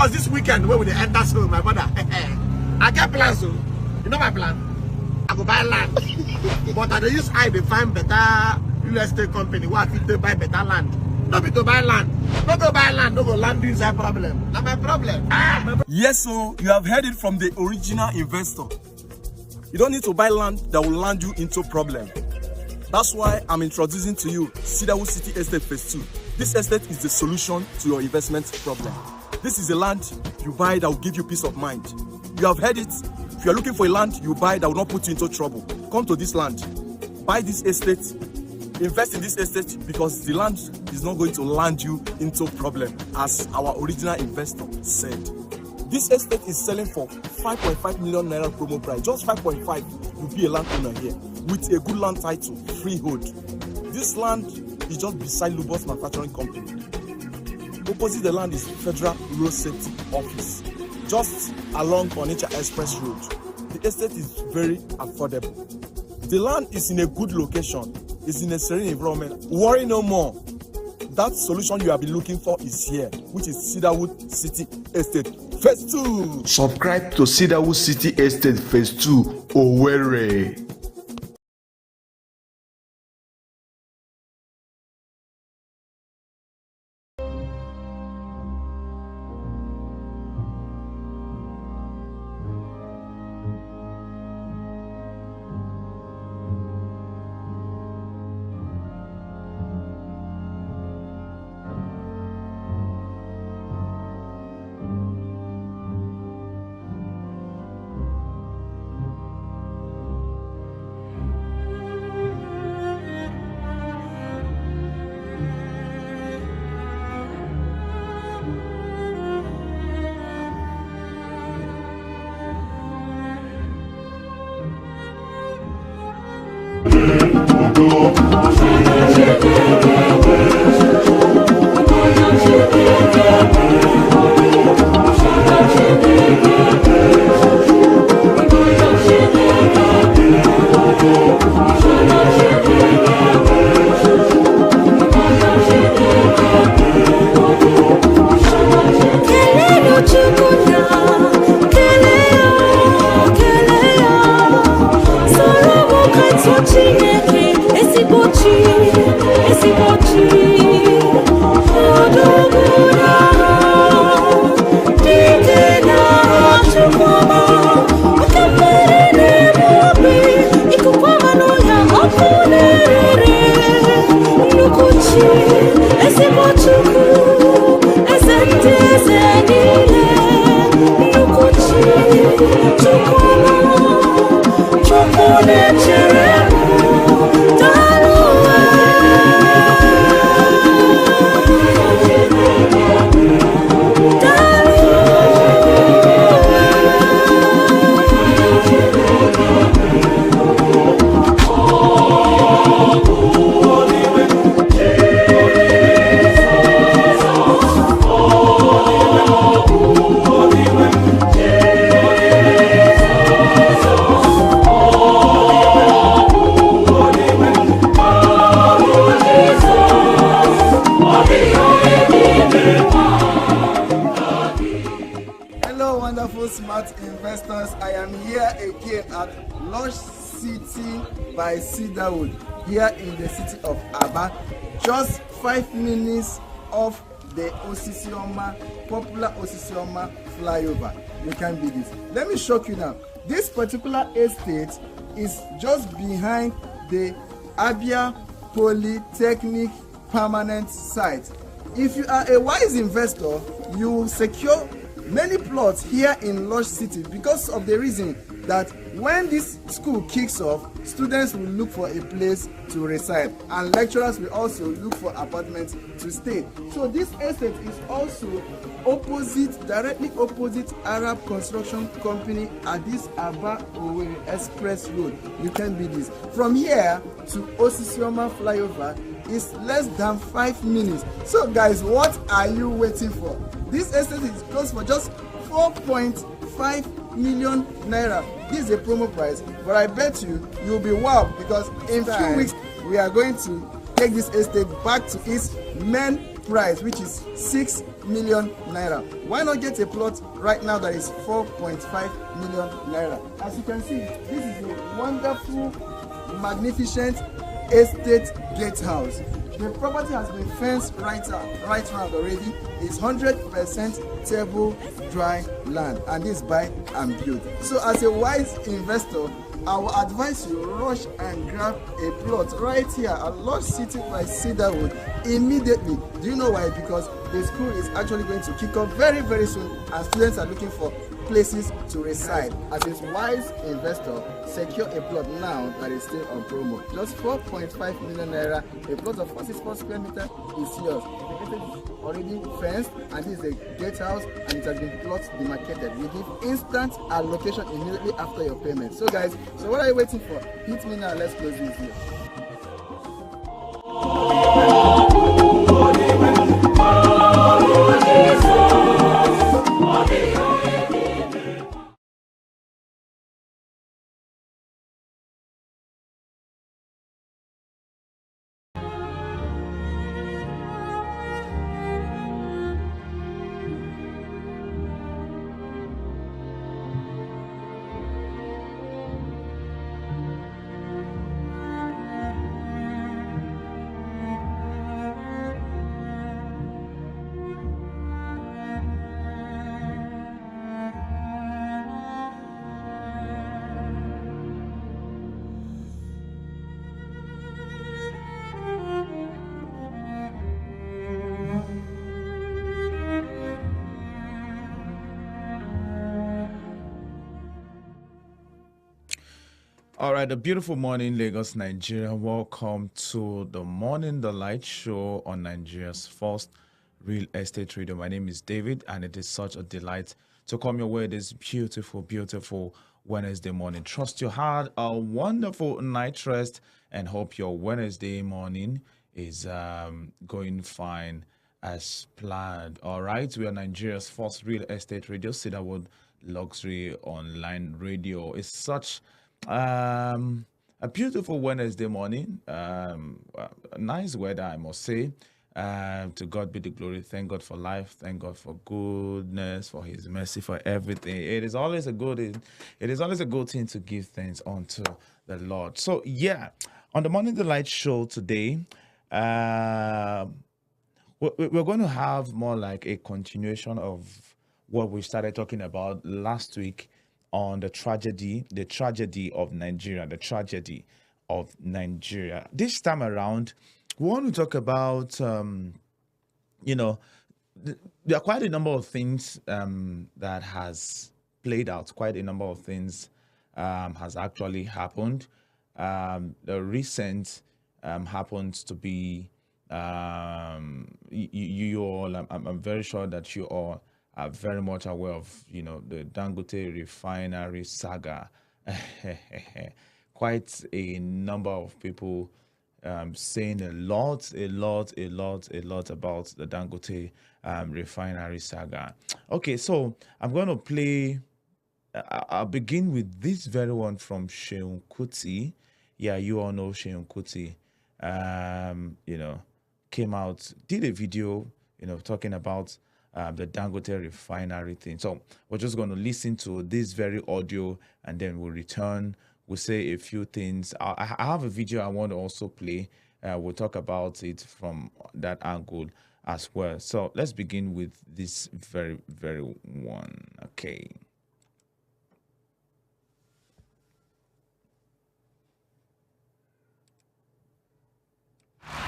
Because this weekend when we enter school, my brother, I get plans. So you know my plan. I go buy land, but I use I to find better real estate company where I fit to buy better land. No be to buy land. No go buy land. No go land inside problem. Not my problem. Yes, so you have heard it from the original investor. You don't need to buy land that will land you into problem. That's why I'm introducing to you Cedarwood City Estate Phase 2. This estate is the solution to your investment problem. This is a land you buy that will give you peace of mind. You have heard it. If you are looking for a land you buy that will not put you into trouble, come to this land. Buy this estate. Invest in this estate because the land is not going to land you into problem, as our original investor said. This estate is selling for 5.5 million naira promo price. Just 5.5, you'll be a landowner here with a good land title, freehold. This land is just beside Lubos Manufacturing Company. Opposite the land is Federal Road Safety Office, just along Onitsha Express Road. The estate is very affordable. The land is in a good location. It's in a serene environment. Worry no more. That solution you have been looking for is here, which is Cedarwood City Estate Phase 2. Subscribe to Cedarwood City Estate Phase 2, Owerri. Smart investors, I am here again at Lush City by Cedarwood, here in the city of Aba, just 5 minutes off the Osisioma, popular Osisioma flyover. You can be this. Let me show you now. This particular estate is just behind the Abia Polytechnic permanent site. If you are a wise investor, you will secure many plots here in Lush City because of the reason that when this school kicks off, students will look for a place to reside and lecturers will also look for apartments to stay. So this estate is also directly opposite Arab Construction Company at this Aba Owerri Express Road. You can be this. From here to Osisioma flyover is less than 5 minutes. So guys, what are you waiting for? This estate is goes for just 4.5 million naira. This is a promo price, but I bet you'll be wowed because in a few weeks we are going to take this estate back to its main price, which is 6 million naira. Why not get a plot right now that is 4.5 million naira? As you can see, this is a wonderful, magnificent estate gatehouse. The property has been fenced right round already. It's 100% table dry land, and this buy and build. So as a wise investor, I will advise you rush and grab a plot right here at Lodge City by Cedarwood immediately. Do you know why? Because the school is actually going to kick off very, very soon, and students are looking for places to reside. As a wise investor, secure a plot now that is still on promo. Just 4.5 million naira. A plot of 44 square meters is yours. The gate is already fenced, and this is a gatehouse, and it has been plot demarcated. We give instant allocation immediately after your payment. So guys, so what are you waiting for? Hit me now. Let's close this video. All right, a beautiful morning, Lagos, Nigeria. Welcome to the Morning Delight Show on Nigeria's first real estate radio. My name is David, and it is such a delight to come your way this beautiful, beautiful Wednesday morning. Trust you had a wonderful night rest, and hope your Wednesday morning is going fine as planned. All right, we are Nigeria's first real estate radio, Cedarwood Luxury Online Radio. It's such a beautiful Wednesday morning. Nice weather, I must say. To God be the glory. Thank God for life. Thank God for goodness, for His mercy, for everything. It is always a good thing to give thanks unto the Lord. So yeah, on the Morning Delight Show today, we're going to have more like a continuation of what we started talking about last week on the tragedy of Nigeria, This time around, we want to talk about, there are quite a number of things that has played out. Quite a number of things has actually happened. The recent happens to be, you all, I'm very sure that you all are very much aware of, the Dangote refinery saga. Quite a number of people saying a lot about the Dangote refinery saga. Okay, so I'm going to play. I'll begin with this very one from Seun Kuti. Yeah, you all know Seun Kuti. Came out, did a video, talking about the Dangote refinery thing. So we're just going to listen to this very audio, and then we'll return. We'll say a few things. I have a video I want to also play. We'll talk about it from that angle as well. So let's begin with this very, very one. Okay.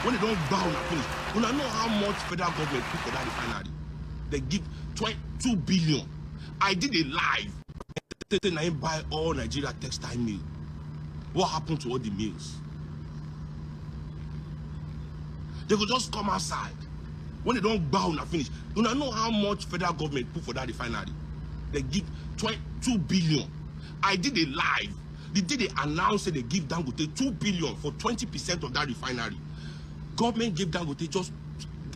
When they don't bow and finish, you know how much federal government put for that refinery. They give 22 billion. I did a live. Then I buy all Nigeria textile mill. What happened to all the mills? They could just come outside. When they don't bow and finish, you know how much federal government put for that refinery. They give 22 billion. I did a live. The day they announced that they give Dangote 2 billion for 20% of that refinery. Government gave Dangote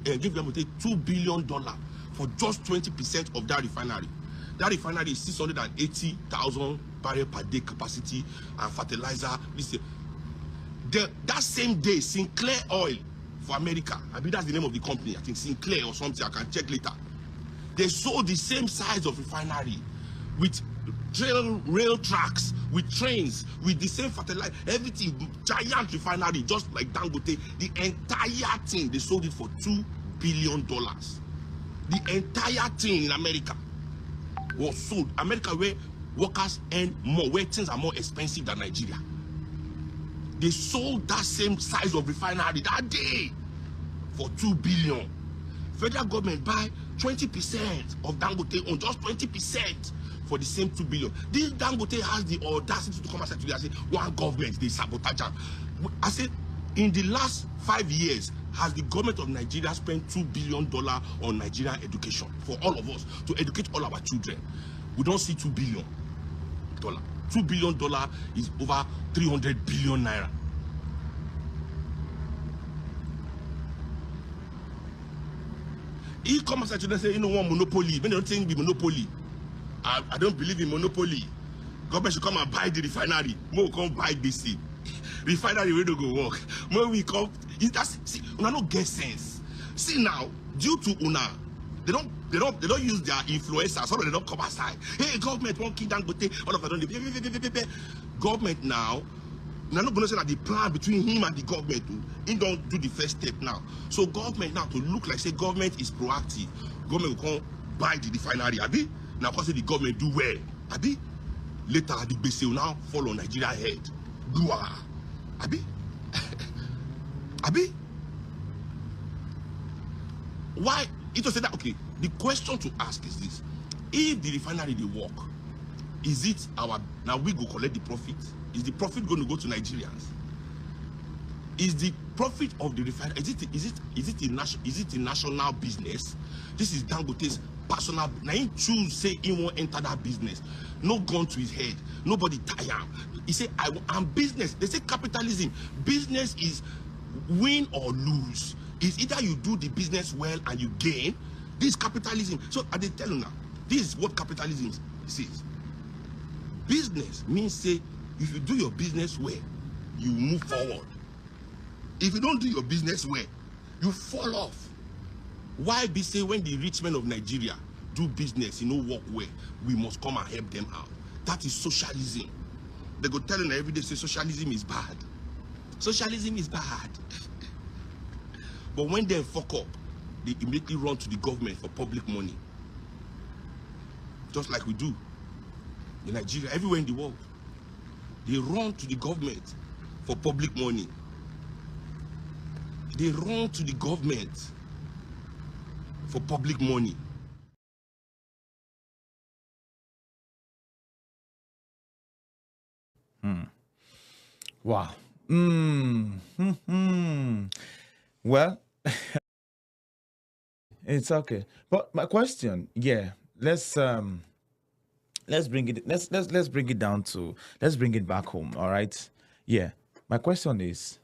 $2 billion for just 20% of that refinery. That refinery is 680,000 barrels per day capacity and fertilizer. That same day, Sinclair Oil for America. I mean, that's the name of the company. I think Sinclair or something. I can check later. They sold the same size of refinery with rail tracks, with trains, with the same fertilizer, everything, giant refinery, just like Dangote. The entire thing, they sold it for $2 billion. The entire thing in America was sold. America, where workers earn more, where things are more expensive than Nigeria. They sold that same size of refinery that day for $2 billion. Federal government buy 20% of Dangote on just 20% for the same $2 billion. This Dangote has the audacity to come outside today and say, one government, they sabotage. I said, in the last 5 years, has the government of Nigeria spent $2 billion on Nigerian education for all of us, to educate all our children? We don't see $2 billion. $2 billion is over 300 billion naira. He comes and say, you know, one monopoly. When they don't think be monopoly, I don't believe in monopoly. Government should come and buy the refinery. More come buy this thing. Refinery we don't go work. More we come. See, una no get sense. See now, due to una, they don't use their influencers. So they don't come outside. Hey, government won't kill Dangote. All of them don't. Government now. Now not gonna say that the plan between him and the government, he don't do the first step now. So government now to look like say government is proactive. Government will come buy the refinery. Abi now because the government do well. Abi later the base will now fall on Nigeria head. Dua. Abi Abi. Why? It was said that okay. The question to ask is this: if the refinery they work, is it our now we go collect the profit? Is the profit going to go to Nigerians? Is the profit of the refinery is it a national business? This is Dangote's personal. Now he choose say he won't enter that business. No gun to his head. Nobody tie him. He say I'm business. They say capitalism. Business is win or lose. It's either you do the business well and you gain. This is capitalism. So I they tell you now. This is what capitalism says. Business means say, if you do your business well, you move forward. If you don't do your business well, you fall off. Why be say when the rich men of Nigeria do business, work well, we must come and help them out? That is socialism. They go telling every day say socialism is bad. Socialism is bad. But when they fuck up, they immediately run to the government for public money. Just like we do in Nigeria, everywhere in the world. They run to the government for public money. They run to the government for public money. Wow. Well, it's okay. But my question, let's bring it down to, let's bring it back home. All right. Yeah. My question is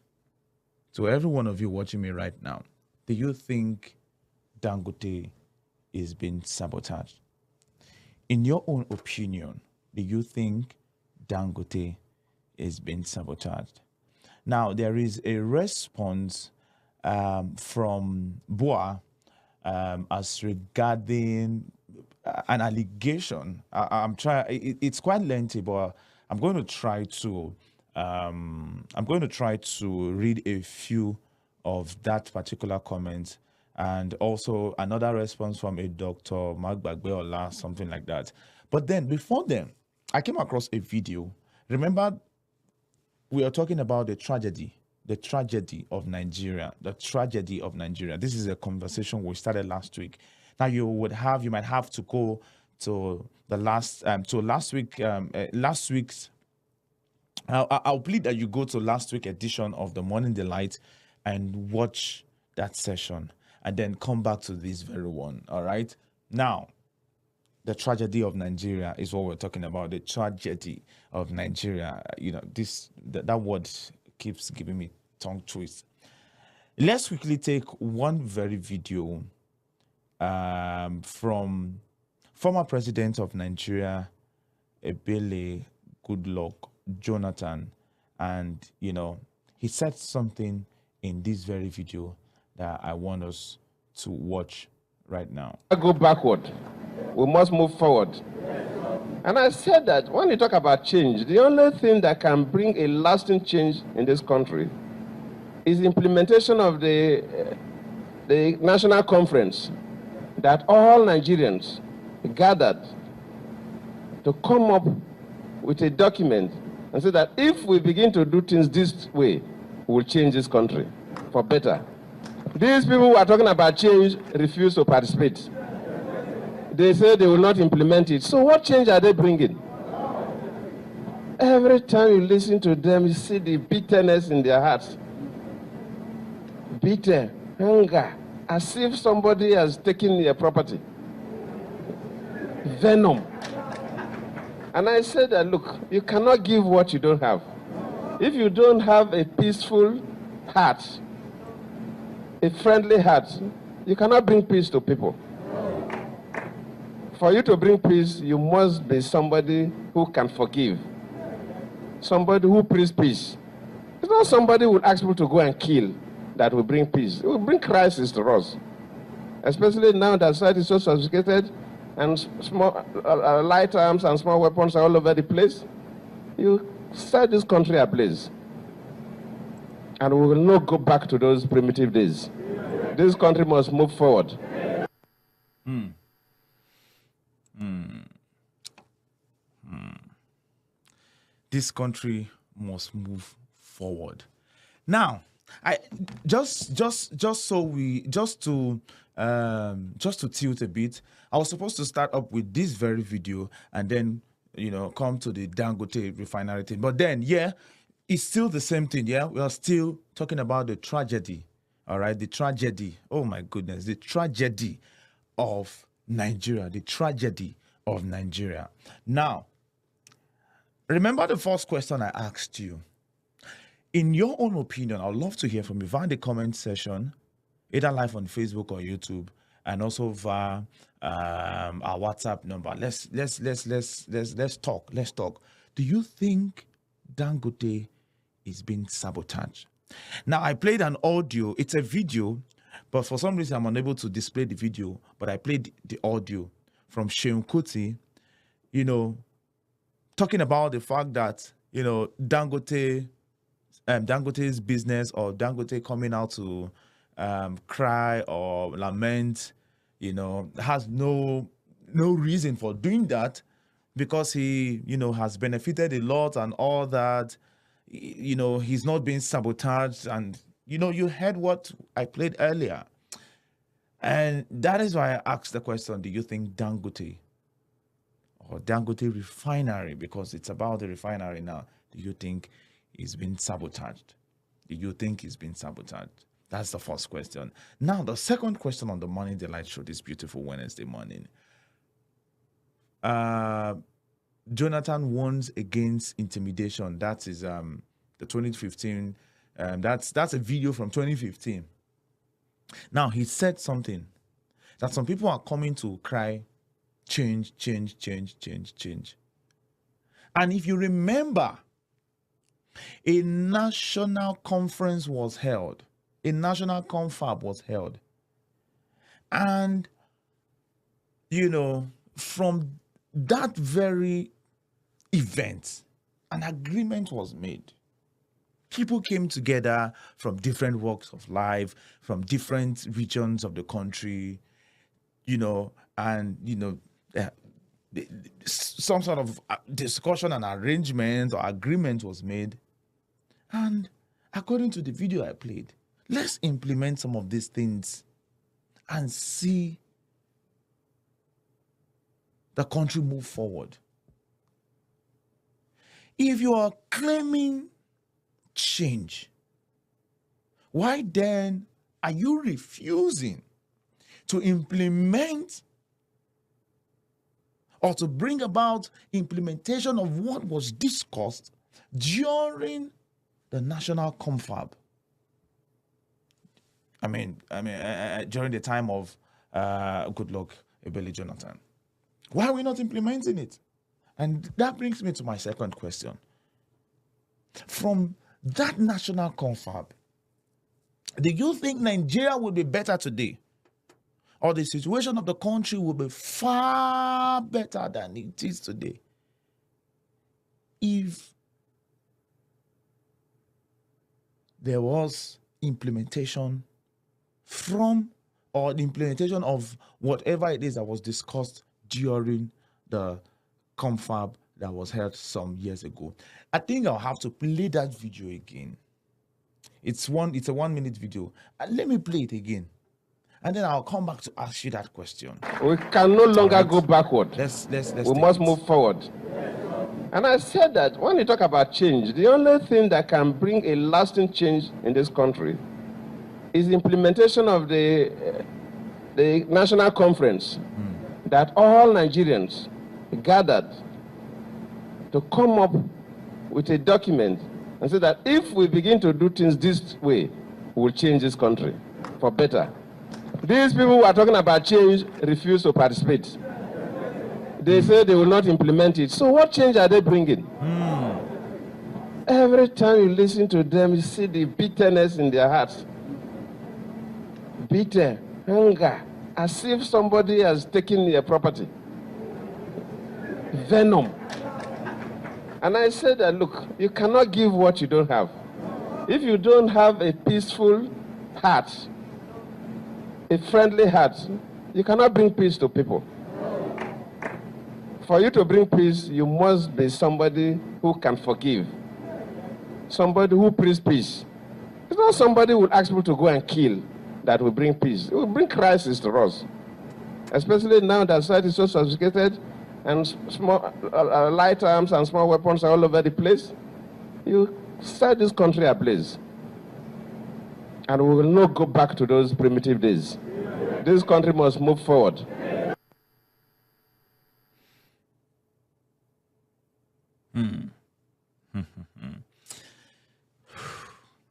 to every one of you watching me right now, do you think Dangote is being sabotaged? In your own opinion, do you think Dangote is being sabotaged? Now, there is a response from Boa as regarding an allegation. I'm trying. It's quite lengthy, but I'm going to try to read a few of that particular comment, and also another response from a Dr. Mark Bagbeola, something like that. But then before then, I came across a video. Remember, we are talking about the tragedy of Nigeria, the tragedy of Nigeria. This is a conversation we started last week. Now you might have to go to the last week's. I'll plead that you go to last week's edition of the Morning Delight and watch that session, and then come back to this very one. All right. Now, the tragedy of Nigeria is what we're talking about. The tragedy of Nigeria. That word keeps giving me tongue twist. Let's quickly take one very video from former president of Nigeria, Ebele Goodluck Jonathan, and he said something in this very video that I want us to watch right now. Go backward. We must move forward. And I said that when you talk about change, the only thing that can bring a lasting change in this country is implementation of the national conference that all Nigerians gathered to come up with a document and say that if we begin to do things this way, we will change this country for better. These people who are talking about change refuse to participate. They say they will not implement it. So what change are they bringing? Every time you listen to them, you see the bitterness in their hearts. Bitter, anger, as if somebody has taken their property. Venom. And I said that, look, you cannot give what you don't have. If you don't have a peaceful heart, a friendly heart, you cannot bring peace to people. For you to bring peace, you must be somebody who can forgive. Somebody who brings peace. It's not somebody who will ask people to go and kill that will bring peace. It will bring crisis to us. Especially now that society is so sophisticated and small, light arms and small weapons are all over the place. You set this country ablaze. And we will not go back to those primitive days. This country must move forward. This country must move forward. Now, I just to tilt a bit, I was supposed to start up with this very video and then come to the Dangote refinery thing. But then, yeah, it's still the same thing. Yeah, we are still talking about the tragedy. All right, the tragedy. Oh my goodness, the tragedy of Nigeria. The tragedy of Nigeria. Now, remember the first question I asked you. In your own opinion, I'd love to hear from you via the comment section, either live on Facebook or YouTube, and also via our WhatsApp number. Let's talk. Let's talk. Do you think Dangote is being sabotaged? Now, I played an audio. It's a video, but for some reason I'm unable to display the video. But I played the audio from Seun Kuti, talking about the fact that Dangote's business, or Dangote coming out to cry or lament, has no reason for doing that, because he has benefited a lot and all that. He's not being sabotaged, and you heard what I played earlier, and that is why I asked the question: do you think Dangote or Dangote refinery, because it's about the refinery now, do you think it's been sabotaged? Do you think it's been sabotaged? That's the first question. Now, the second question on the Morning Delight Show this beautiful Wednesday morning. Jonathan warns against intimidation. That is the 2015. That's a video from 2015. Now, he said something that some people are coming to cry, change, change, change, change, change. And if you remember, a national conference was held. A national confab was held. And, from that very event, an agreement was made. People came together from different walks of life, from different regions of the country, and, some sort of discussion and arrangement or agreement was made. And according to the video I played, let's implement some of these things and see the country move forward. If you are claiming change, why then are you refusing to implement or to bring about implementation of what was discussed during the national confab? During the time of Goodluck Ebele Jonathan. Why are we not implementing it? And that brings me to my second question. From that national confab, Do you think Nigeria will be better today? Or the situation of the country will be far better than it is today if there was implementation from, or the implementation of whatever it is that was discussed during the confab that was held some years ago? I think I'll have to play that video again. It's a 1 minute video. And let me play it again. And then I'll come back to ask you that question. We can no longer go backward. Let's We must move forward. And I said that when you talk about change, the only thing that can bring a lasting change in this country is the implementation of the national conference that all Nigerians gathered to come up with a document and say that if we begin to do things this way, we will change this country for better. These people who are talking about change refuse to participate. They say they will not implement it. So what change are they bringing? Every time you listen to them, you see the bitterness in their hearts. Bitter, anger, as if somebody has taken their property. Venom. And I said that, look, you cannot give what you don't have. If you don't have a peaceful heart, a friendly heart, you cannot bring peace to people. For you to bring peace, you must be somebody who can forgive. Somebody who brings peace. It's not somebody who will ask people to go and kill that will bring peace. It will bring crisis to us. Especially now that society is so sophisticated and small, light arms and small weapons are all over the place. You set this country ablaze. And we will not go back to those primitive days. This country must move forward.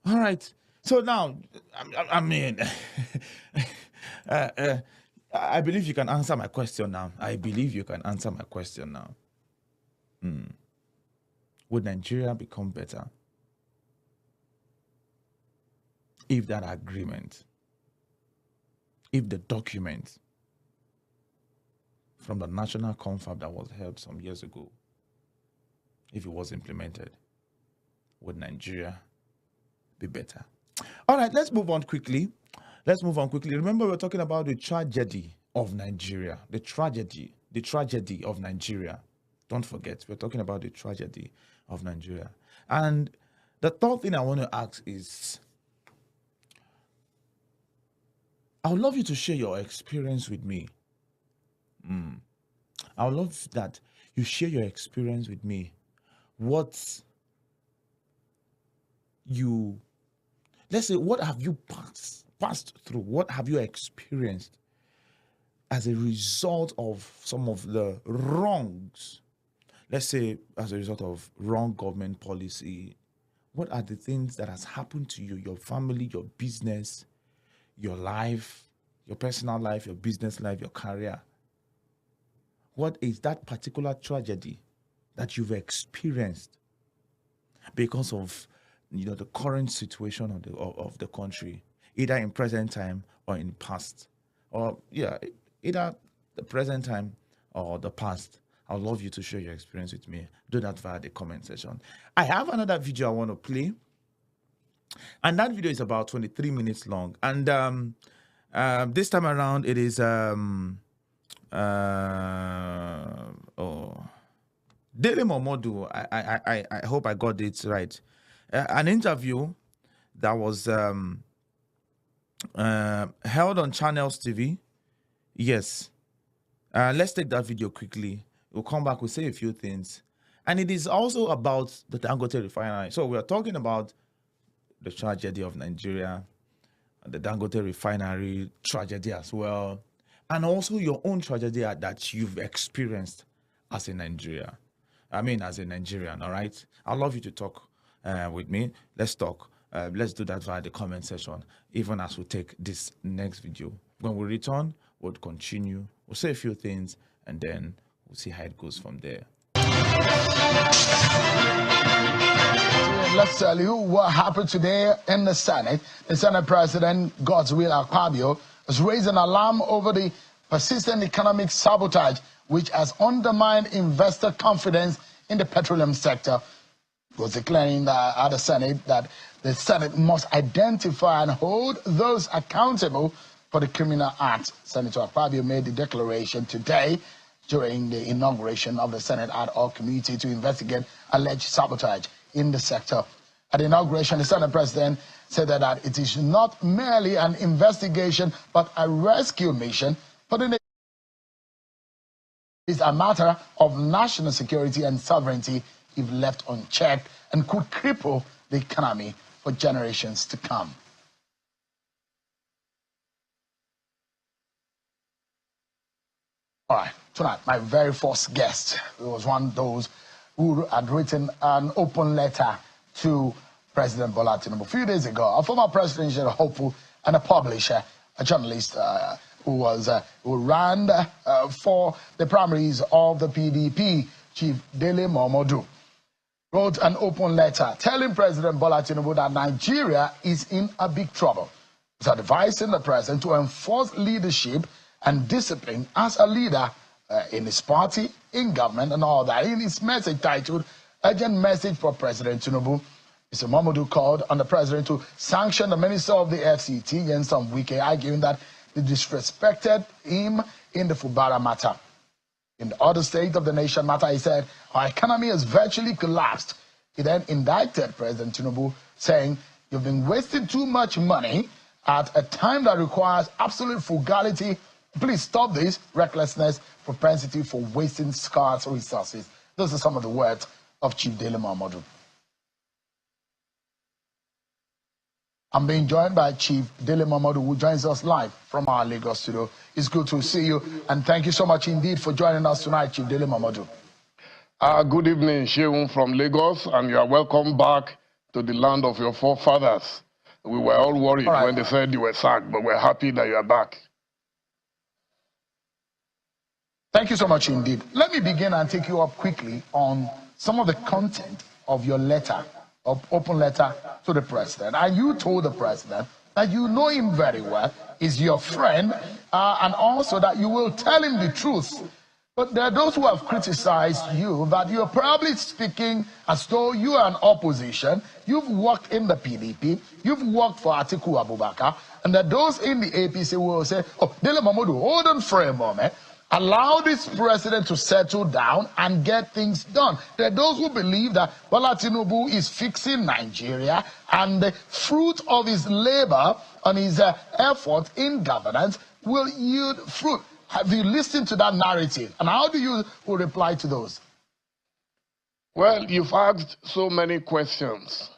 All right. So now, I mean, I believe you can answer my question now. I believe you can answer my question now. Would Nigeria become better if that agreement, if the document from the national confab that was held some years ago, if it was implemented, would Nigeria be better? All right, let's move on quickly. Remember, we're talking about the tragedy of Nigeria. The tragedy of Nigeria. Don't forget, we're talking about the tragedy of Nigeria. And the third thing I want to ask is, I would love you to share your experience with me. I would love that you share your experience with me. Let's say, what have you passed through? What have you experienced as a result of some of the wrongs? Let's say, as a result of wrong government policy. What are the things that has happened to you, your family, your business, your life, your personal life, your business life, your career? What is that particular tragedy that you've experienced because of the current situation of the country, either in present time or in past, or either the present time or the past? I'd love you to share your experience with me. Do that via the comment section. I have another video I want to play, and that video is about 23 minutes long. And this time around, it is Dele Momodu. I hope I got it right. An interview that was held on Channels TV. Yes. Let's take that video quickly. We'll come back, we'll say a few things. And it is also about the Dangote refinery. So we're talking about the tragedy of Nigeria, the Dangote refinery tragedy as well, and also your own tragedy that you've experienced as a Nigerian, all right? I'd love you to talk with me. Let's talk. Let's do that via the comment section, even as we take this next video. When we return, we'll continue. We'll say a few things, and then we'll see how it goes from there. let's tell you what happened today in the Senate. The Senate President, Godswill Akpabio, has raised an alarm over the persistent economic sabotage which has undermined investor confidence in the petroleum sector. He was declaring at the Senate that the Senate must identify and hold those accountable for the criminal acts. Senator Akpabio made the declaration today during the inauguration of the Senate ad hoc committee to investigate alleged sabotage in the sector. At the inauguration, the Senate President said that it is not merely an investigation but a rescue mission for the nation. It is a matter of national security and sovereignty if left unchecked and could cripple the economy for generations to come. All right, tonight, my very first guest was one of those who had written an open letter to President Bola Tinubu a few days ago. A former presidential hopeful and a publisher, a journalist who ran for the primaries of the PDP, Chief Dele Momodu, wrote an open letter telling President Bola Tinubu that Nigeria is in a big trouble. He's advising the president to enforce leadership and discipline as a leader in his party, in government, and all that. In his message titled, Urgent Message for President Tinubu, Mr. Momodu called on the president to sanction the minister of the FCT, Nyesom Wike, arguing that they disrespected him in the Fubara matter. In the other state of the nation matter, he said, our economy has virtually collapsed. He then indicted President Tinubu, saying, you've been wasting too much money at a time that requires absolute frugality. Please stop this recklessness, propensity for wasting scarce resources. Those are some of the words of Chief Dele Momodu. I'm being joined by Chief Dele Momodu, who joins us live from our Lagos studio. It's good to see you, and thank you so much indeed for joining us tonight, Chief Dele Momodu. Good evening, Sheung from Lagos, and you are welcome back to the land of your forefathers. We were all worried when they said you were sacked, but we're happy that you are back. Thank you so much indeed. Let me begin and take you up quickly on some of the content of your letter, of open letter to the president. And you told the president that you know him very well, is your friend, and also that you will tell him the truth. But there are those who have criticized you that you're probably speaking as though you are an opposition. You've worked in the PDP, you've worked for Atiku Abubakar, and that those in the APC will say, oh, Dele Momodu, hold on for a moment. Allow this president to settle down and get things done. There are those who believe that Bola Tinubu is fixing Nigeria and the fruit of his labor and his effort in governance will yield fruit. Have you listened to that narrative? And how do you reply to those? Well, you've asked so many questions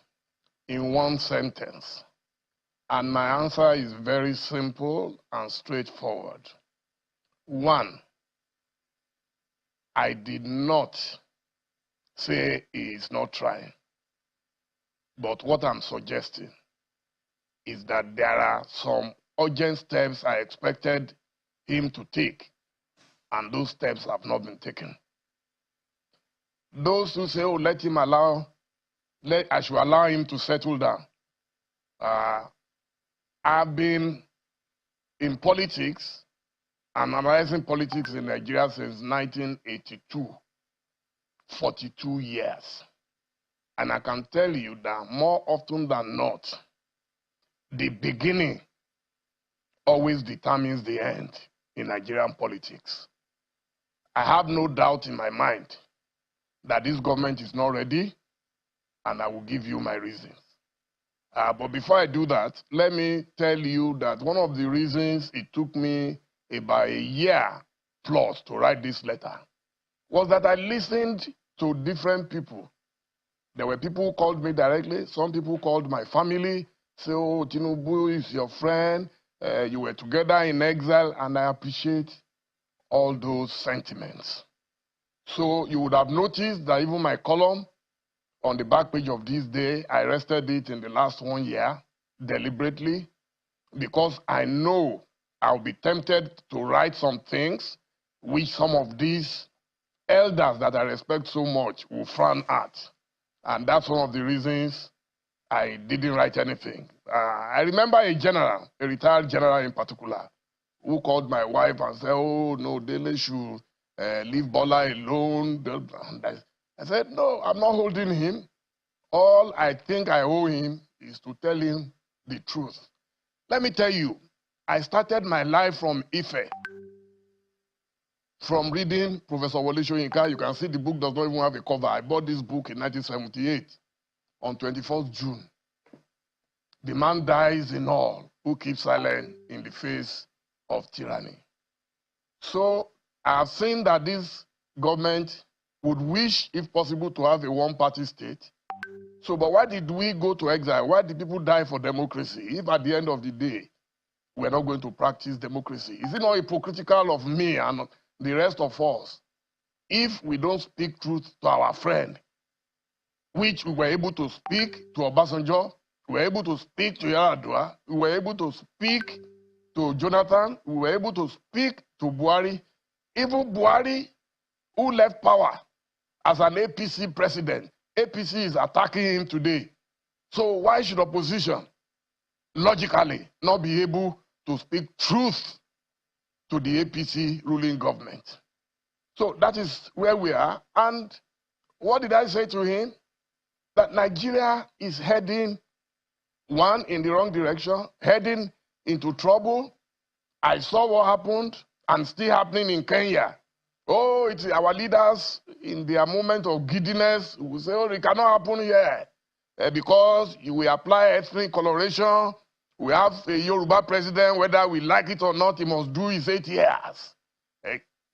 in one sentence. And my answer is very simple and straightforward. One, I did not say he is not trying. But what I'm suggesting is that there are some urgent steps I expected him to take, and those steps have not been taken. Those who say, oh, I should allow him to settle down. I've been in politics, analyzing politics in Nigeria since 1982, 42 years. And I can tell you that more often than not, the beginning always determines the end in Nigerian politics. I have no doubt in my mind that this government is not ready, and I will give you my reasons. But before I do that, let me tell you that one of the reasons it took me about a year plus to write this letter was that I listened to different people. There were people who called me directly. Some people called my family, say, oh, Tinubu is your friend. You were together in exile, and I appreciate all those sentiments. So you would have noticed that even my column on the back page of this day, I rested it in the last 1 year deliberately because I know I'll be tempted to write some things which some of these elders that I respect so much will frown at. And that's one of the reasons I didn't write anything. I remember a general, a retired general in particular, who called my wife and said, oh, no, Dele should leave Bola alone. And I said, no, I'm not holding him. All I think I owe him is to tell him the truth. Let me tell you, I started my life from Ife. From reading Professor Wole Soyinka, you can see the book does not even have a cover. I bought this book in 1978 on 24th June. The man dies in all who keeps silent in the face of tyranny. So I have seen that this government would wish, if possible, to have a one-party state. So, but why did we go to exile? Why did people die for democracy? If at the end of the day, we're not going to practice democracy, is it not hypocritical of me and the rest of us if we don't speak truth to our friend, which we were able to speak to Obasanjo, we were able to speak to Yar'Adua, we were able to speak to Jonathan, we were able to speak to Buhari. Even Buhari, who left power as an APC president, APC is attacking him today. So why should opposition logically not be able to speak truth to the APC ruling government? So that is where we are. And what did I say to him? That Nigeria is heading, one, in the wrong direction, heading into trouble. I saw what happened and still happening in Kenya. Oh, it's our leaders in their moment of giddiness will say, oh, it cannot happen here because we apply ethnic coloration. We have a Yoruba president, whether we like it or not, he must do his 8 years.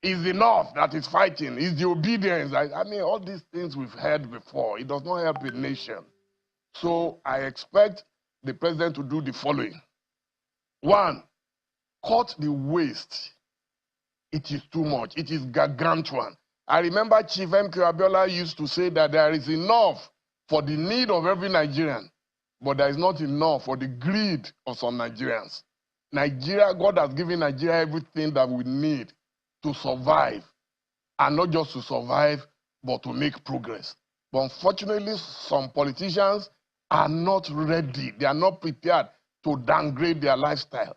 It's enough that he's fighting. It's the obedience. I mean, all these things we've heard before. It does not help a nation. So I expect the president to do the following. One, cut the waste. It is too much. It is gargantuan. I remember Chief M. Abiola used to say that there is enough for the need of every Nigerian, but there is not enough for the greed of some Nigerians. Nigeria, God has given Nigeria everything that we need to survive, and not just to survive, but to make progress. But unfortunately, some politicians are not ready. They are not prepared to downgrade their lifestyle.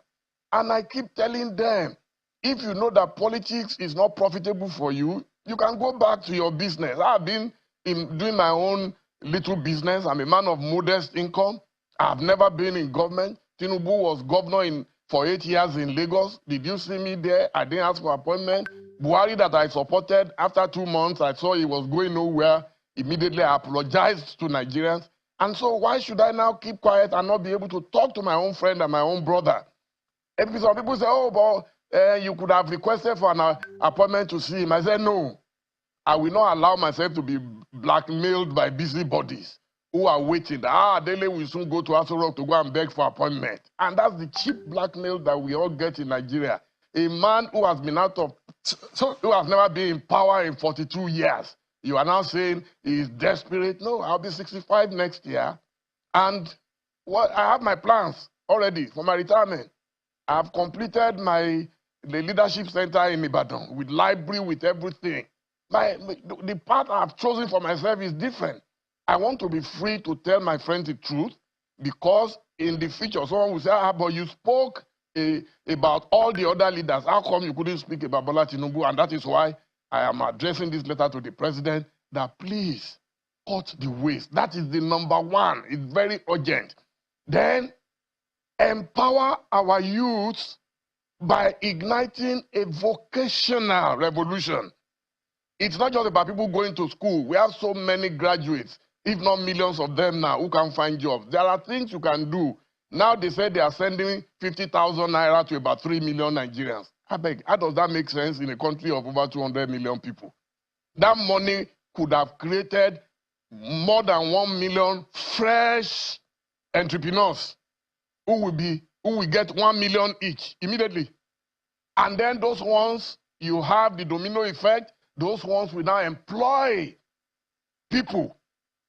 And I keep telling them, if you know that politics is not profitable for you, you can go back to your business. I've been doing my own little business. I'm a man of modest income. I've never been in government. Tinubu was governor for 8 years in Lagos. Did you see me there? I didn't ask for appointment. Buhari that I supported, after 2 months, I saw he was going nowhere. Immediately, I apologized to Nigerians. And so why should I now keep quiet and not be able to talk to my own friend and my own brother? If some people say, oh, but you could have requested for an appointment to see him. I said, no, I will not allow myself to be blackmailed by busybodies who are waiting. Dele will soon go to Aso Rock to go and beg for appointment. And that's the cheap blackmail that we all get in Nigeria. A man who has been who has never been in power in 42 years. You are now saying he is desperate. No, I'll be 65 next year. And I have my plans already for my retirement. I've completed the leadership center in Ibadan with library, with everything. The path I've chosen for myself is different. I want to be free to tell my friends the truth, because in the future, someone will say, but you spoke about all the other leaders. How come you couldn't speak about Bola Tinubu? And that is why I am addressing this letter to the president, that please cut the waste. That is the number one. It's very urgent. Then empower our youth by igniting a vocational revolution. It's not just about people going to school. We have so many graduates, if not millions of them now, who can find jobs. There are things you can do. Now they say they are sending 50,000 naira to about 3 million Nigerians. I beg, how does that make sense in a country of over 200 million people? That money could have created more than 1 million fresh entrepreneurs who will get 1 million each immediately. And then those ones, you have the domino effect. Those ones will now employ people,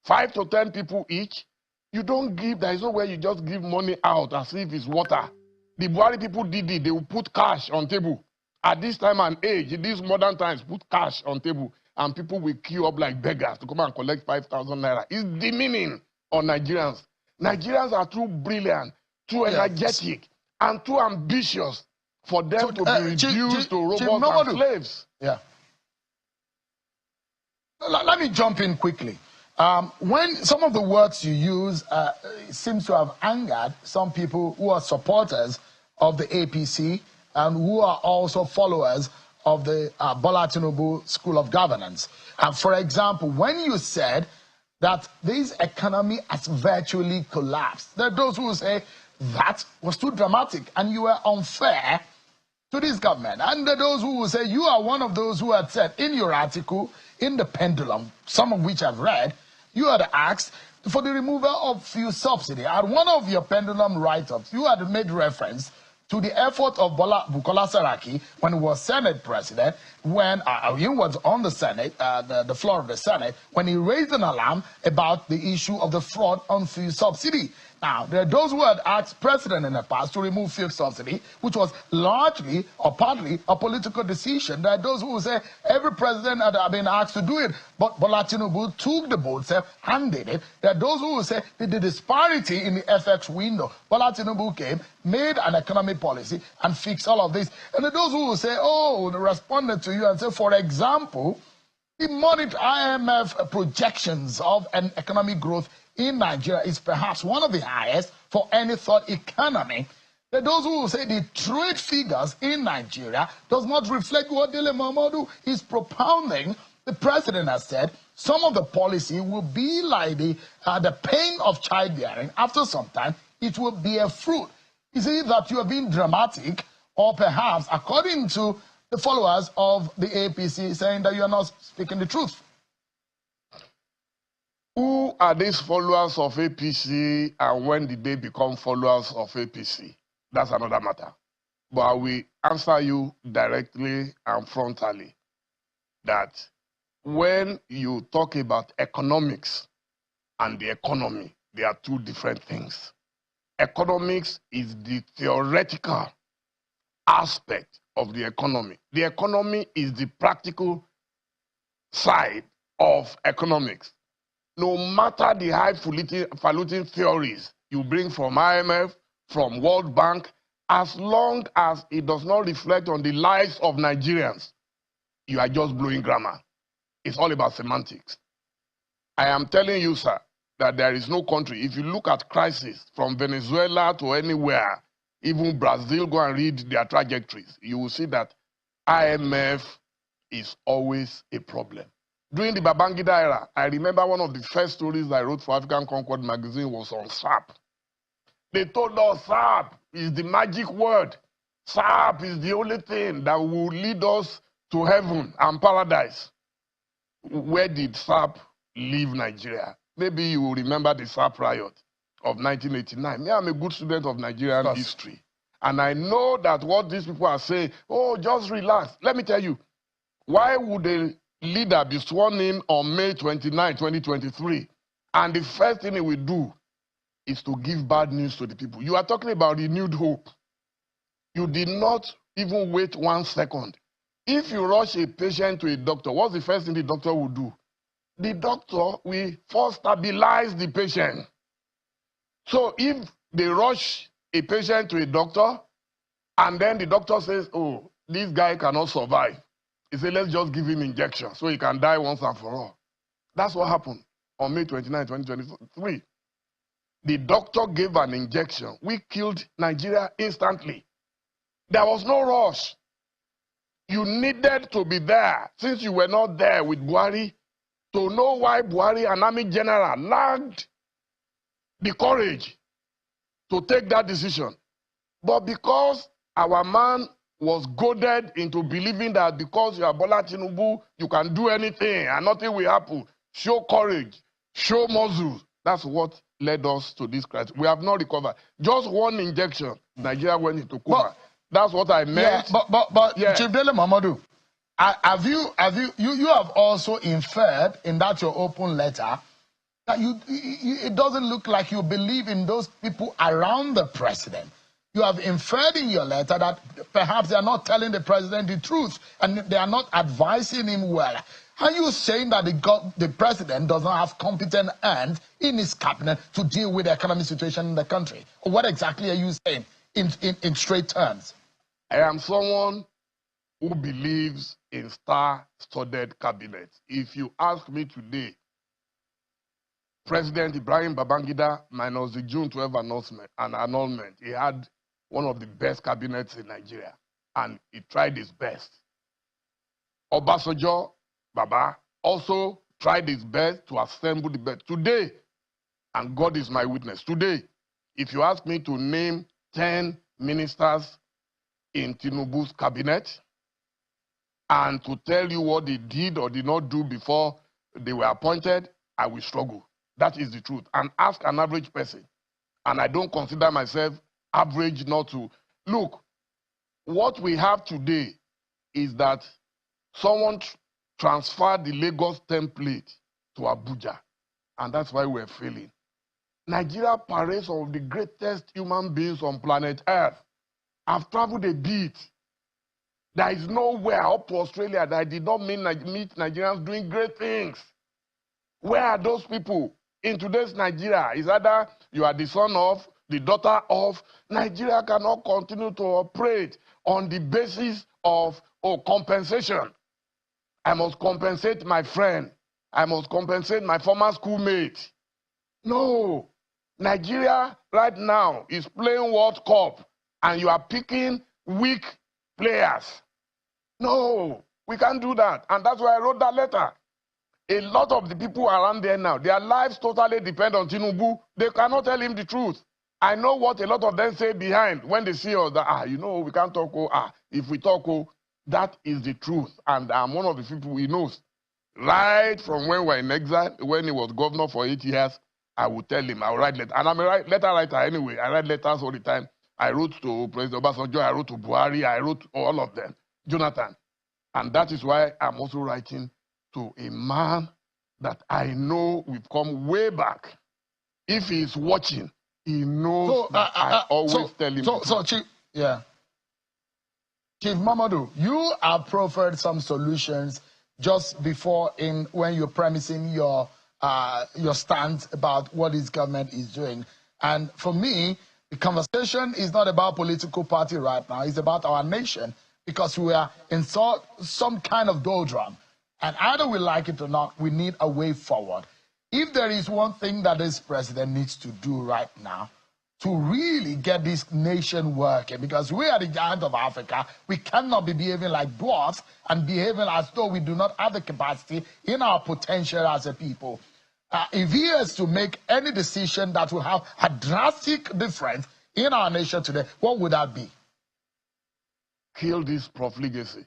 5 to 10 people each. You don't give, there is no way you just give money out as if it's water. The Buhari people did it. They will put cash on table. At this time and age, in these modern times, put cash on table. and people will queue up like beggars to come and collect 5,000 naira. It's demeaning on Nigerians. Nigerians are too brilliant, too energetic, and too ambitious for them to be reduced to robots and slaves. Yeah. Let me jump in quickly. When some of the words you use seems to have angered some people who are supporters of the APC and who are also followers of the Bola Tinubu School of Governance. For example, when you said that this economy has virtually collapsed, there are those who say that was too dramatic and you were unfair to this government. And there are those who will say you are one of those who had said in your article, in the Pendulum, some of which I've read, you had asked for the removal of fuel subsidy. And one of your Pendulum write-ups, you had made reference to the effort of Bukola Saraki when he was Senate president, when he was on the Senate, the floor of the Senate, when he raised an alarm about the issue of the fraud on fuel subsidy. Now, there are those who had asked President in the past to remove fuel subsidy, which was largely or partly a political decision. There are those who say every president had been asked to do it, but Bola Tinubu took the boat, handed it. There are those who say the disparity in the FX window. Bola Tinubu came, made an economic policy, and fixed all of this. And there are those who will say, oh, they responded to you and say, for example, the IMF projections of an economic growth in Nigeria is perhaps one of the highest for any third economy. There are those who will say the trade figures in Nigeria does not reflect what Dele Momodu is propounding. The president has said some of the policy will be like the pain of childbearing. After some time, it will bear fruit. Is it that you are being dramatic, or perhaps, according to the followers of the APC, saying that you are not speaking the truth? Who are these followers of APC, and when did they become followers of APC? That's another matter. But I will answer you directly and frontally that when you talk about economics and the economy, they are two different things. Economics is the theoretical aspect of the economy. The economy is the practical side of economics. No matter the highfalutin theories you bring from IMF, from World Bank, as long as it does not reflect on the lives of Nigerians, you are just blowing grammar. It's all about semantics. I am telling you, sir, that there is no country. If you look at crisis from Venezuela to anywhere, even Brazil, go and read their trajectories, you will see that IMF is always a problem. During the Babangida era, I remember one of the first stories I wrote for African Concord magazine was on SAP. They told us SAP is the magic word. SAP is the only thing that will lead us to heaven and paradise. Where did SAP leave Nigeria? Maybe you will remember the SAP riot of 1989. Me, I'm a good student of Nigerian history. And I know that what these people are saying, oh, just relax. Let me tell you, why would a leader be sworn in on May 29, 2023, and the first thing he will do is to give bad news to the people? You are talking about renewed hope. You did not even wait 1 second. If you rush a patient to a doctor, what's the first thing the doctor will do? The doctor will first stabilize the patient. So if they rush a patient to a doctor, and then the doctor says, oh, this guy cannot survive, he said, let's just give him injection so he can die once and for all. That's what happened on May 29, 2023. The doctor gave an injection. We killed Nigeria instantly. There was no rush. You needed to be there, since you were not there with Buhari, to know why Buhari, an army general, lacked the courage to take that decision. But because our man was goaded into believing that because you are Bola Tinubu, you can do anything and nothing will happen. Show courage, show muscle. That's what led us to this crisis. We have not recovered. Just one injection, Nigeria went into coma. That's what I meant. Yeah, but Chief Dele Momodu, you have also inferred in that your open letter that it doesn't look like you believe in those people around the president. You have inferred in your letter that perhaps they are not telling the president the truth and they are not advising him well. Are you saying that the president does not have competent hands in his cabinet to deal with the economic situation in the country? Or what exactly are you saying in straight terms? I am someone who believes in star-studded cabinets. If you ask me today, President Ibrahim Babangida, minus the June 12 annulment, he had one of the best cabinets in Nigeria, and he tried his best. Obasanjo, Baba, also tried his best to assemble the best. Today, and God is my witness, today, if you ask me to name 10 ministers in Tinubu's cabinet and to tell you what they did or did not do before they were appointed, I will struggle. That is the truth. And ask an average person. And I don't consider myself average not to. Look, what we have today is that someone transferred the Lagos template to Abuja. And that's why we're failing. Nigeria parades some of the greatest human beings on planet Earth. I've traveled a bit. There is nowhere up to Australia that I did not meet Nigerians doing great things. Where are those people? In today's Nigeria, is either you are the son of, the daughter of. Nigeria cannot continue to operate on the basis of compensation. I must compensate my friend. I must compensate my former schoolmate. No. Nigeria right now is playing World Cup and you are picking weak players. No, we can't do that. And that's why I wrote that letter. A lot of the people around there now, their lives totally depend on Tinubu. They cannot tell him the truth. I know what a lot of them say behind when they see us that, we can't talk, if we talk, that is the truth. And I'm one of the people he knows. Right from when we were in exile, when he was governor for 8 years, I would tell him, I will write letters. And I'm a letter writer anyway. I write letters all the time. I wrote to President Obasanjo, I wrote to Buhari, I wrote to all of them, Jonathan. And that is why I'm also writing to a man that I know we've come way back. If he's watching, he knows that I always tell him. Chief Mamadou, you have proffered some solutions just before when you're premising your stance about what his government is doing. And for me, the conversation is not about political party right now. It's about our nation, because we are in some kind of doldrum. And either we like it or not, we need a way forward. If there is one thing that this president needs to do right now to really get this nation working, because we are the giant of Africa, we cannot be behaving like dwarfs and behaving as though we do not have the capacity in our potential as a people. If he has to make any decision that will have a drastic difference in our nation today, what would that be? Kill this profligacy.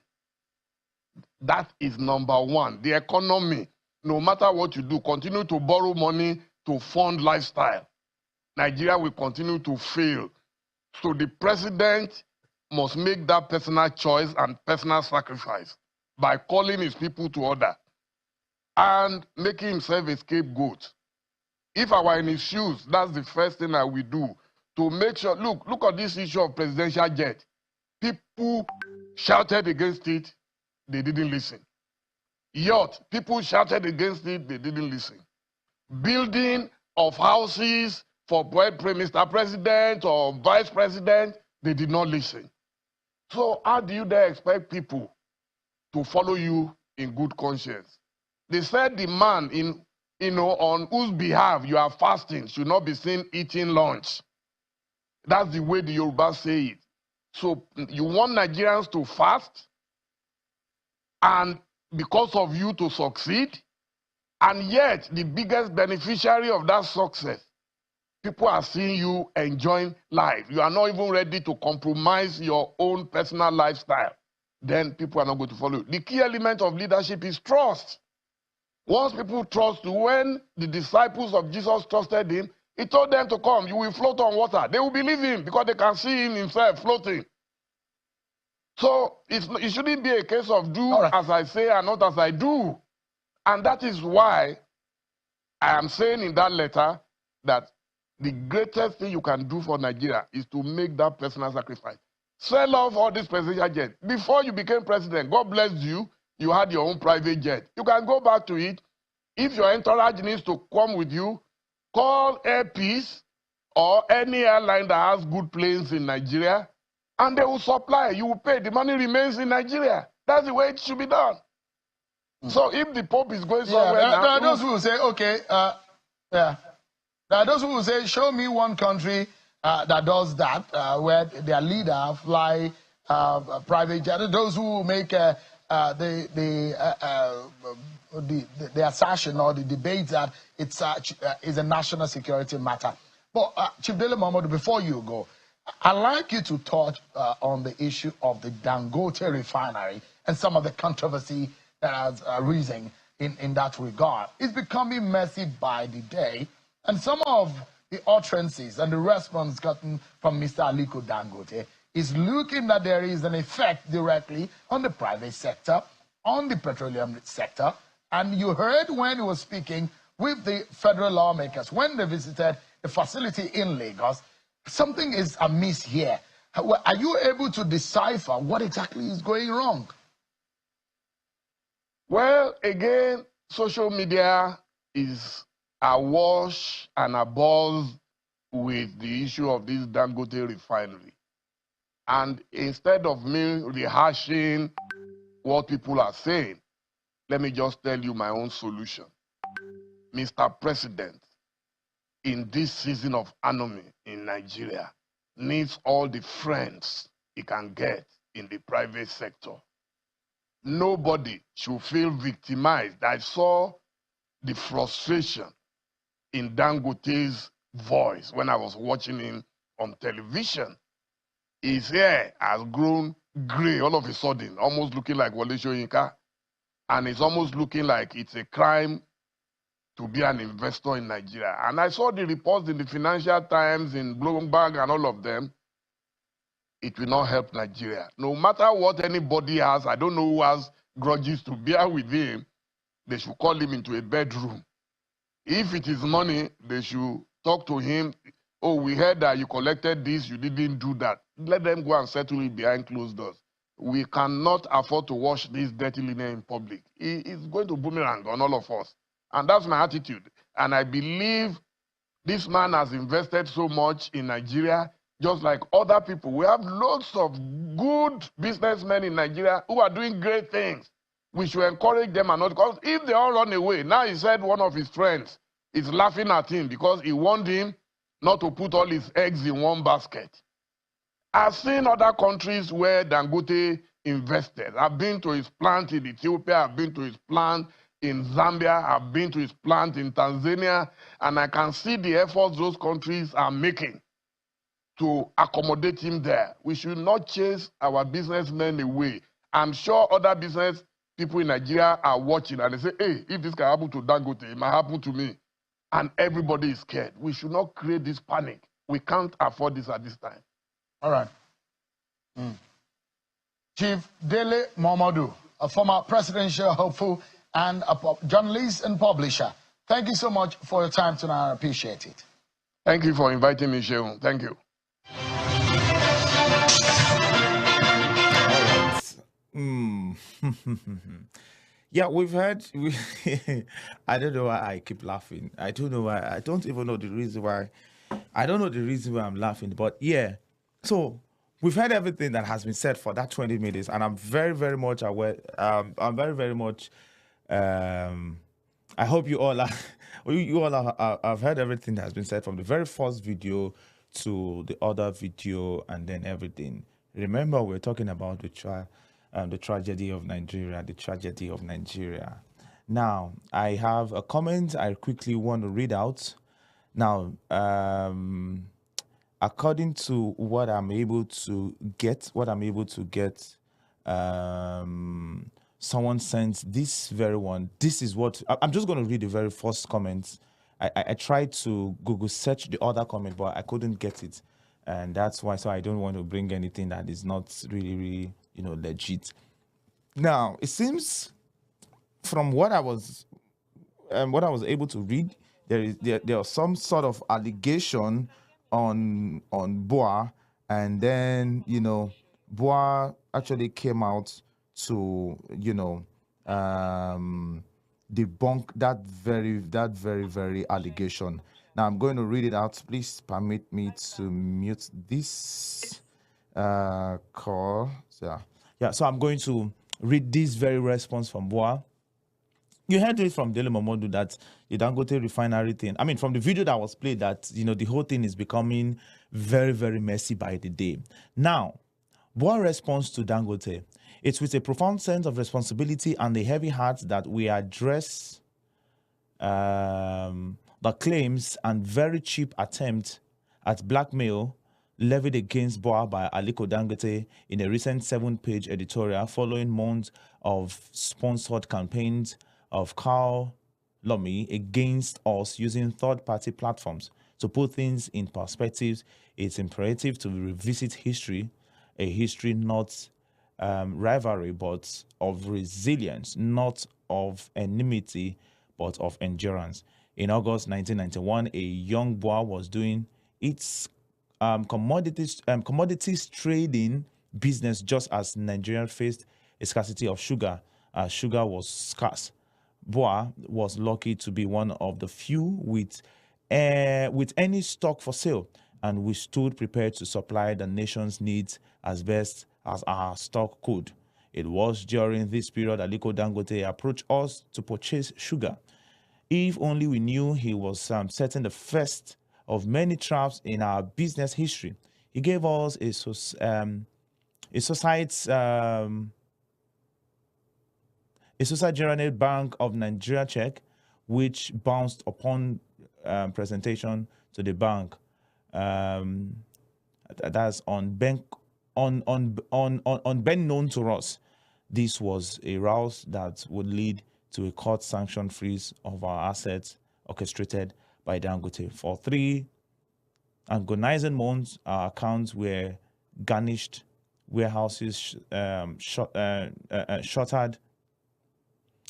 That is number one. The economy, no matter what you do, continue to borrow money to fund lifestyle. Nigeria will continue to fail. So the president must make that personal choice and personal sacrifice by calling his people to order and making himself a scapegoat. If I were in his shoes, that's the first thing I will do to make sure. Look at this issue of presidential jet. People shouted against it, they didn't listen. Yacht, people shouted against it, they didn't listen. Building of houses for Mr. President or Vice President, they did not listen. So how do you dare expect people to follow you in good conscience? They said the man on whose behalf you are fasting should not be seen eating lunch. That's the way the Yoruba say it. So you want Nigerians to fast and because of you to succeed, and yet the biggest beneficiary of that success, people are seeing you enjoying life. You are not even ready to compromise your own personal lifestyle. Then people are not going to follow you. The key element of leadership is trust. Once people trust you, when the disciples of Jesus trusted him, he told them to come. You will float on water. They will believe him because they can see him himself floating. So it shouldn't be a case of do as I say and not as I do. And that is why I am saying in that letter that the greatest thing you can do for Nigeria is to make that personal sacrifice. Sell off all this presidential jet. Before you became president, God blessed you. you had your own private jet. You can go back to it. If your entourage needs to come with you, call Air Peace or any airline that has good planes in Nigeria, and they will supply. You will pay. The money remains in Nigeria. That's the way it should be done. So if the Pope is going somewhere there now, are those who will say, okay, yeah. There are those who will say, show me one country that does that, where their leader fly private jet. Those who will make the assertion or the debate that it's is a national security matter. But Chief Dele Momodu, before you go, I'd like you to touch on the issue of the Dangote refinery and some of the controversy that has arisen in that regard. It's becoming messy by the day, and some of the utterances and the response gotten from Mr. Aliko Dangote is looking that there is an effect directly on the private sector, on the petroleum sector. And you heard when he was speaking with the federal lawmakers, when they visited the facility in Lagos, something is amiss here. Are you able to decipher what exactly is going wrong? well, again, social media is awash and abuzz with the issue of this Dangote refinery. And instead of me rehashing what people are saying, let me just tell you my own solution. Mr. President, in this season of anomy in Nigeria, needs all the friends he can get in the private sector. Nobody should feel victimized. I saw the frustration in Dangote's voice when I was watching him on television. His hair has grown gray all of a sudden, almost looking like Wole Soyinka. And it's almost looking like it's a crime to be an investor in Nigeria. And I saw the reports in the Financial Times, in Bloomberg, and all of them. It will not help Nigeria. No matter what anybody has, I don't know who has grudges to bear with him, they should call him into a bedroom. If it is money, they should talk to him. Oh, we heard that you collected this, you didn't do that. Let them go and settle it behind closed doors. We cannot afford to wash this dirty linen in public. It's going to boomerang on all of us. And that's my attitude. And I believe this man has invested so much in Nigeria, just like other people. We have lots of good businessmen in Nigeria who are doing great things. We should encourage them and not, because if they all run away, now he said one of his friends is laughing at him because he warned him not to put all his eggs in one basket. I've seen other countries where Dangote invested. I've been to his plant in Ethiopia, I've been to his plant in Zambia, I've been to his plant in Tanzania, and I can see the efforts those countries are making to accommodate him there. We should not chase our businessmen away. I'm sure other business people in Nigeria are watching and they say, hey, if this can happen to Dangote, it might happen to me. And everybody is scared. We should not create this panic. We can't afford this at this time. All right. Chief Dele Momodu, a former presidential hopeful and a journalist and publisher. Thank you so much for your time tonight. I appreciate it. Thank you for inviting me, Shehu. Thank you. Yeah, we've heard. I don't know why I keep laughing. I don't know why. I don't even know the reason why. I don't know the reason why I'm laughing. But yeah, so we've heard everything that has been said for that 20 minutes, and I'm very, very much aware. I'm very, very much. I hope you all are. You all are, have heard everything that has been said from the very first video to the other video, and then everything. Remember, we're talking about the tragedy of Nigeria, the tragedy of Nigeria. Now, I have a comment I quickly want to read out. Now, according to what I'm able to get, someone sent this very one. This is what, I'm just going to read the very first comment. I tried to Google search the other comment, but I couldn't get it. And that's why, so I don't want to bring anything that is not really, legit. Now, it seems from what I was able to read, there was some sort of allegation on Boa, and then Boa actually came out to debunk that very allegation. Now I'm going to read it out. Please permit me to mute this call. So, yeah, so I'm going to read this very response from Boa. You heard it from Dele Momodu that the Dangote refinery thing, I mean, from the video that was played, that, you know, the whole thing is becoming very, very messy by the day. Now, Boa response to Dangote: it's with a profound sense of responsibility and a heavy heart that we address the claims and very cheap attempt at blackmail levied against Boa by Aliko Dangote in a recent 7-page editorial following months of sponsored campaigns of calumny against us using third-party platforms. To put things in perspective, it's imperative to revisit history, a history not rivalry, but of resilience, not of enmity, but of endurance. In August 1991, a young Boa was doing its commodities trading business just as Nigeria faced a scarcity of sugar. Sugar was scarce. Boa was lucky to be one of the few with any stock for sale, and we stood prepared to supply the nation's needs as best as our stock could. It was during this period Aliko Dangote approached us to purchase sugar. If only we knew he was setting the first of many traps in our business history. He gave us a Societe Bank of Nigeria check, which bounced upon presentation to the bank. That's on bank on known to us. This was a rouse that would lead to a court sanction freeze of our assets orchestrated by Dangote. For 3 agonizing months, our accounts were garnished, warehouses shuttered,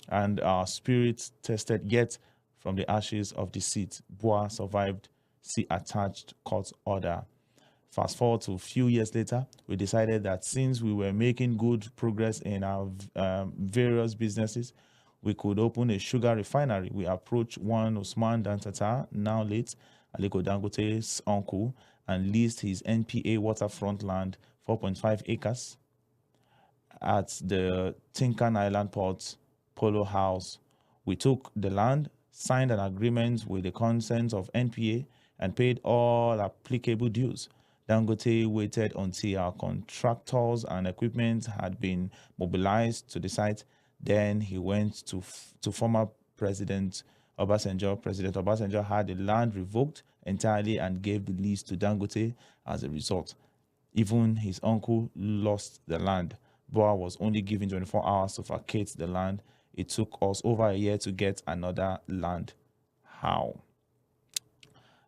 and our spirits tested. Yet, from the ashes of deceit, Boa survived the attached court order. Fast forward to a few years later, we decided that since we were making good progress in our various businesses, we could open a sugar refinery. We approached one Usman Dantata, now late, Aliko Dangote's uncle, and leased his NPA waterfront land, 4.5 acres, at the Tinkan Island Port Polo House. We took the land, signed an agreement with the consent of NPA, and paid all applicable dues. Dangote waited until our contractors and equipment had been mobilized to the site. Then he went to former President Obasanjo. President Obasanjo had the land revoked entirely and gave the lease to Dangote as a result. Even his uncle lost the land. Boa was only given 24 hours to vacate the land. It took us over a year to get another land. How?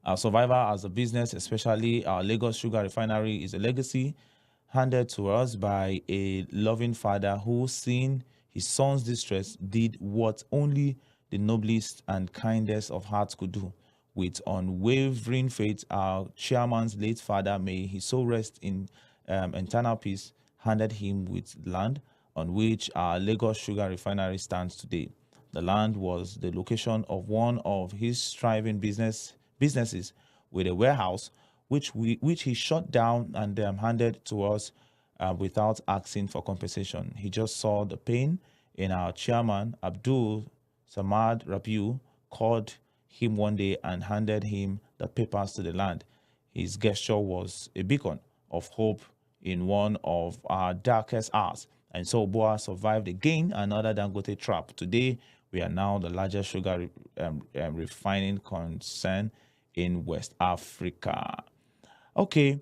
Our survival as a business, especially our Lagos Sugar Refinery, is a legacy handed to us by a loving father who, seeing his son's distress, did what only the noblest and kindest of hearts could do. With unwavering faith, our chairman's late father, may his soul rest in eternal peace, handed him with land on which our Lagos Sugar Refinery stands today. The land was the location of one of his thriving businesses with a warehouse, which he shut down and handed to us without asking for compensation. He just saw the pain in our chairman, Abdul Samad Rabiu, called him one day and handed him the papers to the land. His gesture was a beacon of hope in one of our darkest hours. And so Boa survived again another Dangote trap. Today, we are now the largest sugar refining concern in West Africa. Okay,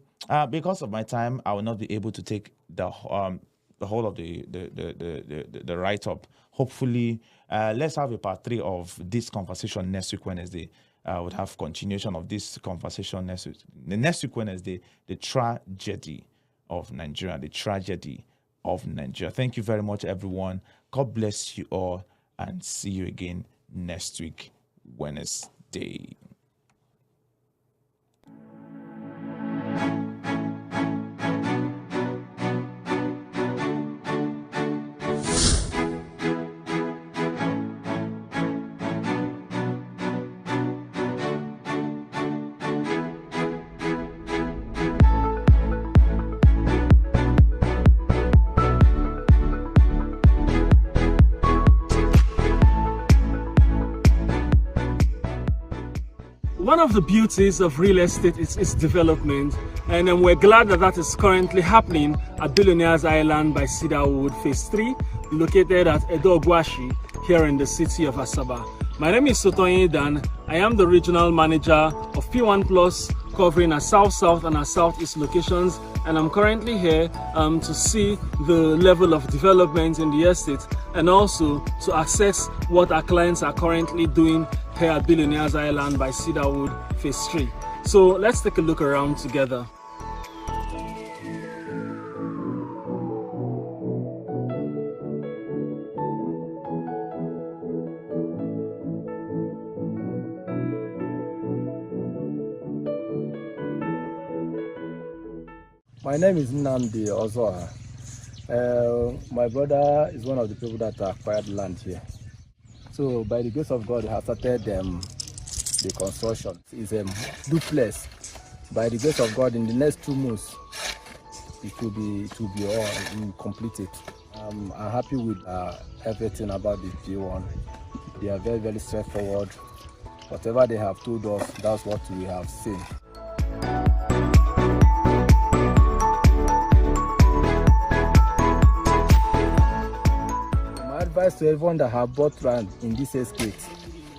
because of my time, I will not be able to take the whole of the write-up. Hopefully, let's have a part 3 of this conversation next week, Wednesday. I would have continuation of this conversation next week. The next week, Wednesday, the tragedy of Nigeria, the tragedy of Nigeria. Thank you very much, everyone. God bless you all, and see you again next week, Wednesday. One of the beauties of real estate is its development, and we're glad that that is currently happening at Billionaires Island by Cedarwood Phase 3, located at Edo-Ogwashi here in the city of Asaba. My name is Sotonyi Dan. I am the regional manager of P1 Plus, covering our south-south and our southeast locations, and I'm currently here to see the level of development in the estate and also to assess what our clients are currently doing here at Billionaires Island by Cedarwood Phase 3. So let's take a look around together. My name is Nnamdi Ozoa. My brother is one of the people that acquired land here. So by the grace of God, we have started the construction. It's a duplex. By the grace of God, in the next 2 months, it will be all completed. I'm happy with everything about the P1. They are very, very straightforward. Whatever they have told us, that's what we have seen. Advice to everyone that have bought land in this estate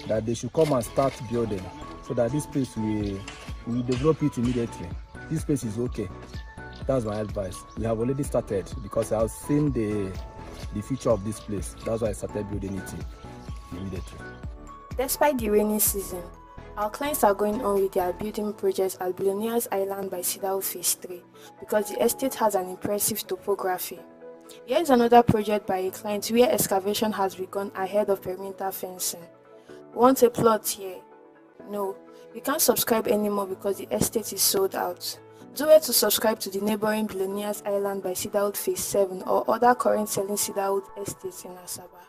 that they should come and start building so that this place will develop it immediately. This place is okay. That's my advice. We have already started because I have seen the future of this place. That's why I started building it immediately. Despite the rainy season, our clients are going on with their building projects at Billionaires Island by Cedarwood Phase 3 because the estate has an impressive topography. Here is another project by a client where excavation has begun ahead of perimeter fencing. Want a plot here? No, you can't subscribe anymore because the estate is sold out. Do well to subscribe to the neighboring Billionaires Island by Cedarwood Phase 7 or other current selling Cedarwood estates in Asaba.